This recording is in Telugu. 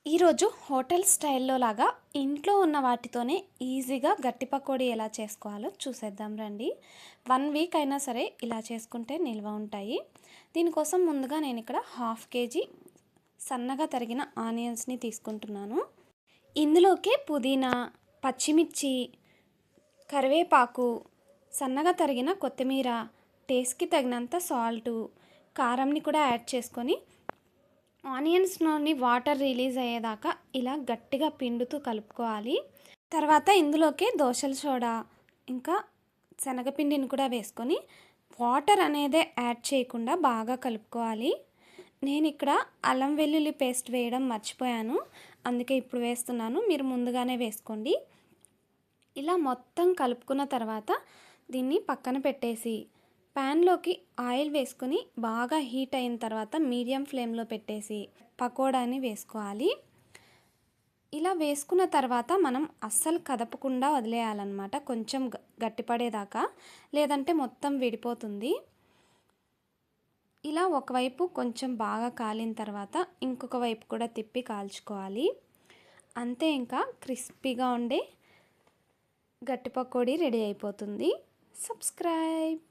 ఈరోజు హోటల్ స్టైల్లో లాగా ఇంట్లో ఉన్న వాటితోనే ఈజీగా గట్టి పకోడీ ఎలా చేసుకోవాలో చూసేద్దాం రండి. 1 వీక్ అయినా సరే ఇలా చేసుకుంటే నిల్వ ఉంటాయి. దీనికోసం ముందుగా నేను ఇక్కడ 1/2 కేజీ సన్నగా తరిగిన ఆనియన్స్ని తీసుకుంటున్నాను. ఇందులోకి పుదీనా, పచ్చిమిర్చి, కరివేపాకు, సన్నగా తరిగిన కొత్తిమీర, టేస్ట్కి తగినంత సాల్టు, కారంని కూడా యాడ్ చేసుకొని ఆనియన్స్లోని వాటర్ రిలీజ్ అయ్యేదాకా ఇలా గట్టిగా పిండుతూ కలుపుకోవాలి. తర్వాత ఇందులోకి దోసల సోడా ఇంకా శనగపిండిని కూడా వేసుకొని వాటర్ అనేదే యాడ్ చేయకుండా బాగా కలుపుకోవాలి. నేను ఇక్కడ అల్లం వెల్లుల్లి పేస్ట్ వేయడం మర్చిపోయాను, అందుకే ఇప్పుడు వేస్తున్నాను. మీరు ముందుగానే వేసుకోండి. ఇలా మొత్తం కలుపుకున్న తర్వాత దీన్ని పక్కన పెట్టేసి ప్యాన్లోకి ఆయిల్ వేసుకొని బాగా హీట్ అయిన తర్వాత మీడియం ఫ్లేమ్లో పెట్టేసి పకోడాని వేసుకోవాలి. ఇలా వేసుకున్న తర్వాత మనం అస్సలు కదపకుండా వదిలేయాలన్నమాట, కొంచెం గట్టిపడేదాకా, లేదంటే మొత్తం విడిపోతుంది. ఇలా ఒకవైపు కొంచెం బాగా కాలిన తర్వాత ఇంకొక వైపు కూడా తిప్పి కాల్చుకోవాలి. అంతే, ఇంకా క్రిస్పీగా ఉండే గట్టి పకోడీ రెడీ అయిపోతుంది. సబ్స్క్రైబ్.